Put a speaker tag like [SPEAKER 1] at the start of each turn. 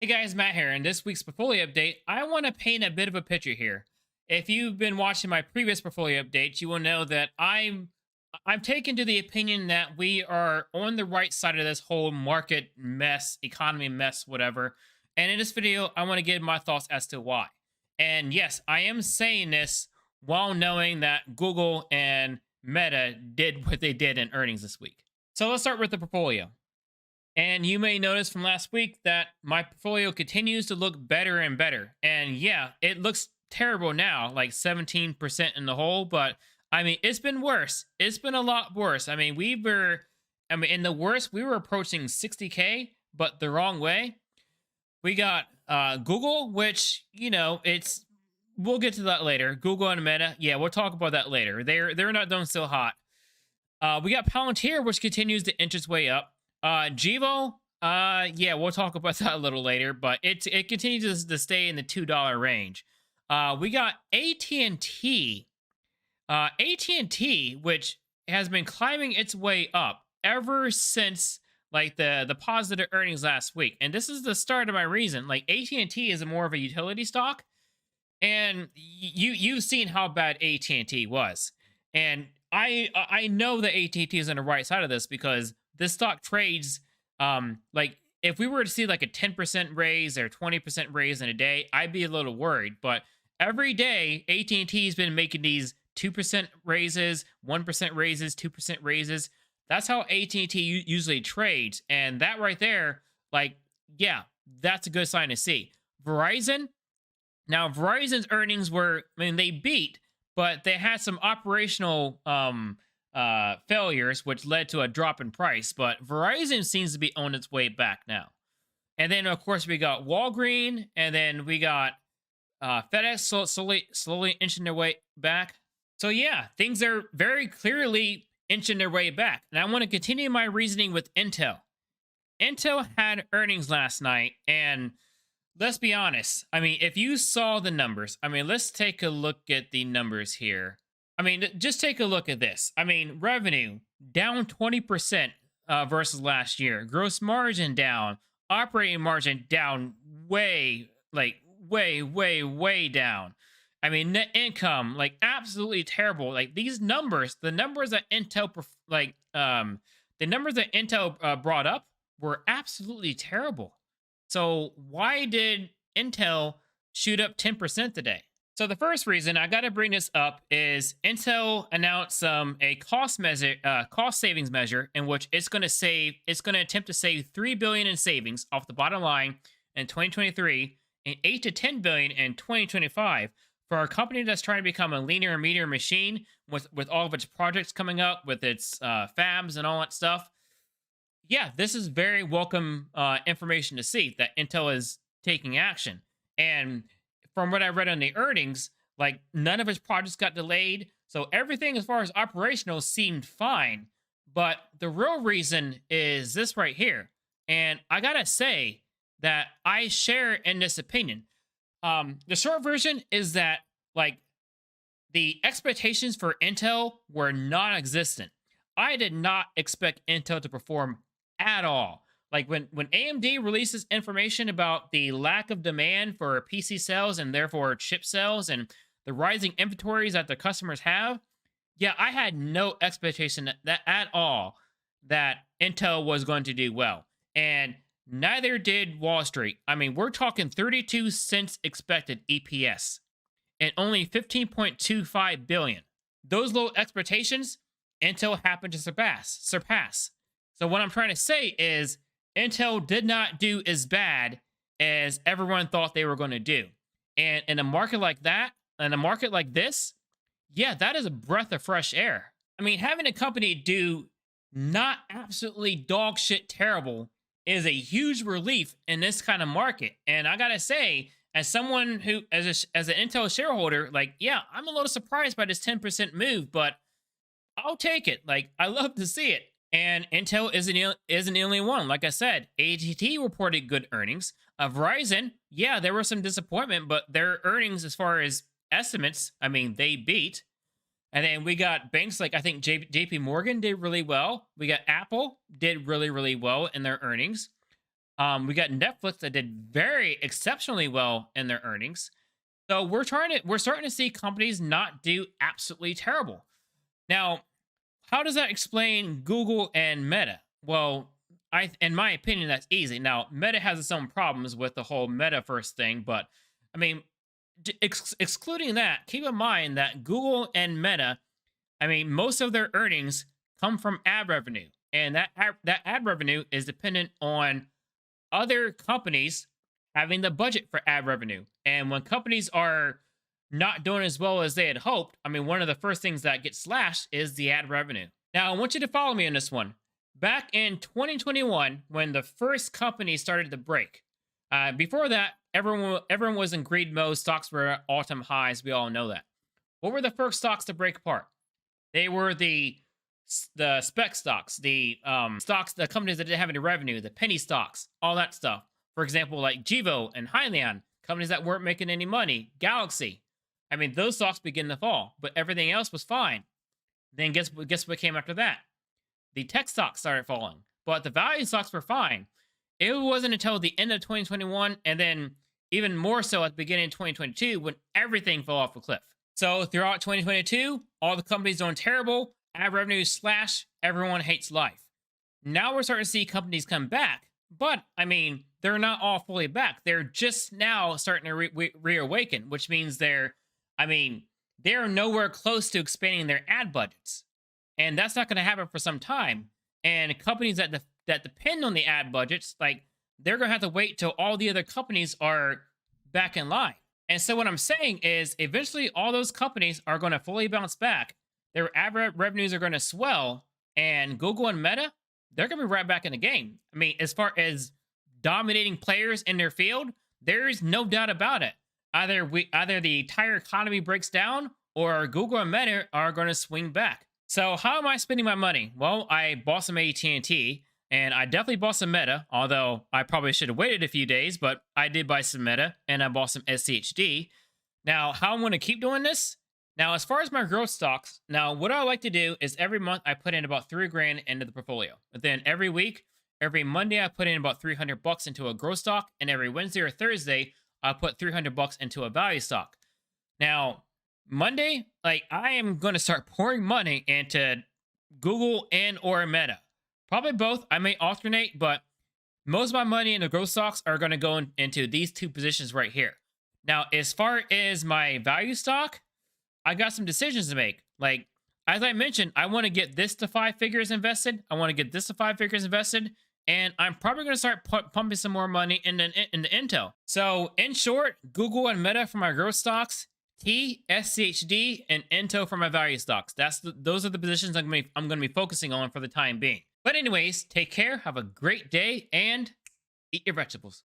[SPEAKER 1] Hey guys, Matt here. In this week's portfolio update, I want to paint a bit of a picture here. If you've been watching my previous portfolio updates, you will know that I'm taken to the opinion that we are on the right side of this whole market mess, economy mess, whatever. And in this video, I want to give my thoughts as to why. And yes, I am saying this while knowing that Google and Meta did what they did in earnings this week. So let's start with the portfolio. And you may notice from last week that my portfolio continues to look better and better. And yeah, it looks terrible now, like 17% in the hole. But I mean, it's been worse. It's been a lot worse. In the worst, we were approaching 60K, but the wrong way. We got Google, which, we'll get to that later. Google and Meta. Yeah, we'll talk about that later. They're not doing so hot. We got Palantir, which continues to inch its way up. Jivo, yeah, we'll talk about that a little later, but it continues to stay in the $2 range. We got AT&T, AT&T, which has been climbing its way up ever since like the positive earnings last week, and this is the start of my reason. Like AT&T is more of a utility stock, and you've seen how bad AT&T was, and I know that AT&T is on the right side of this because this stock trades like if we were to see like a 10% raise or 20% raise in a day, I'd be a little worried. But every day, AT&T has been making these 2% raises, 1% raises, 2% raises. That's how AT&T usually trades, and that right there, like, yeah, that's a good sign to see. Verizon. Now, Verizon's earnings were, they beat, but they had some operational failures, which led to a drop in price. But Verizon seems to be on its way back now. And then, of course, we got Walgreens, and then we got FedEx slowly inching their way back. So yeah, things are very clearly inching their way back. And I want to continue my reasoning with Intel. Intel had earnings last night, and let's be honest. If you saw the numbers, let's take a look at the numbers here. Just take a look at this. Revenue down 20% versus last year. Gross margin down. Operating margin down way down. Net income, like, absolutely terrible. Like, these numbers, the numbers that Intel brought up were absolutely terrible. So why did Intel shoot up 10% today? So the first reason I got to bring this up is Intel announced a cost savings measure in which it's going to attempt to save $3 billion in savings off the bottom line in 2023 and $8 to $10 billion in 2025 for a company that's trying to become a leaner and meaner machine with all of its projects coming up, with its fabs and all that stuff. Yeah, this is very welcome information to see that Intel is taking action. And from what I read on the earnings, like, none of its projects got delayed. So everything as far as operational seemed fine. But the real reason is this right here. And I gotta say that I share in this opinion. The short version is that, like, the expectations for Intel were non-existent. I did not expect Intel to perform at all. Like, when AMD releases information about the lack of demand for PC sales and therefore chip sales and the rising inventories that the customers have, yeah, I had no expectation that at all that Intel was going to do well. And neither did Wall Street. We're talking 32 cents expected EPS and only 15.25 billion. Those low expectations, Intel happened to surpass. So what I'm trying to say is Intel did not do as bad as everyone thought they were going to do. And in a market like that, in a market like this, yeah, that is a breath of fresh air. Having a company do not absolutely dog shit terrible is a huge relief in this kind of market. And I gotta say, as someone who, as an Intel shareholder, like, yeah, I'm a little surprised by this 10% move, but I'll take it. Like, I love to see it. And Intel isn't the only one. Like I said, AT&T reported good earnings. Verizon, yeah, there was some disappointment, but their earnings, as far as estimates, they beat. And then we got banks like, I think JP Morgan did really well. We got Apple did really, really well in their earnings. We got Netflix that did very exceptionally well in their earnings. So we're starting to see companies not do absolutely terrible. Now, how does that explain Google and Meta? Well, in my opinion, that's easy. Now, Meta has its own problems with the whole metaverse thing, but I mean, excluding that, keep in mind that Google and Meta, I mean, most of their earnings come from ad revenue, and that ad revenue is dependent on other companies having the budget for ad revenue. And when companies are not doing as well as they had hoped, I mean, one of the first things that gets slashed is the ad revenue. Now, I want you to follow me on this one. Back in 2021, when the first company started to break, before that, everyone was in greed mode. Stocks were at all-time highs. We all know that. What were the first stocks to break apart? They were the spec stocks, the stocks, the companies that didn't have any revenue, the penny stocks, all that stuff. For example, like Gevo and Hyliion, companies that weren't making any money, Galaxy. I mean, those stocks begin to fall, but everything else was fine. Then guess what came after that? The tech stocks started falling, but the value stocks were fine. It wasn't until the end of 2021, and then even more so at the beginning of 2022, when everything fell off a cliff. So throughout 2022, all the companies doing terrible, ad revenue slash, everyone hates life. Now we're starting to see companies come back, but I mean, they're not all fully back. They're just now starting to reawaken, which means they're nowhere close to expanding their ad budgets. And that's not going to happen for some time. And companies that depend on the ad budgets, like, they're going to have to wait till all the other companies are back in line. And so what I'm saying is eventually all those companies are going to fully bounce back. Their ad revenues are going to swell, and Google and Meta, they're going to be right back in the game. I mean, as far as dominating players in their field, there's no doubt about it. Either the entire economy breaks down, or Google and Meta are going to swing back. So how am I spending my money? Well, I bought some AT&T, and I definitely bought some Meta, although I probably should have waited a few days, but I did buy some Meta, and I bought some SCHD. Now, how I'm going to keep doing this? Now, as far as my growth stocks, now what I like to do is every month I put in about $3,000 into the portfolio. But then every week, every Monday, I put in about $300 into a growth stock, and every Wednesday or Thursday, I put $300 into a value stock. Now, Monday, like, I am going to start pouring money into Google and or Meta. Probably both. I may alternate, but most of my money in the growth stocks are going to go into these two positions right here. Now, as far as my value stock, I got some decisions to make. Like, as I mentioned, I want to get this to 5 figures invested. I want to get this to 5 figures invested. And I'm probably going to start pumping some more money in the Intel. So, in short, Google and Meta for my growth stocks, T, SCHD, and Intel for my value stocks. Those are the positions I'm going to be focusing on for the time being. But anyways, take care, have a great day, and eat your vegetables.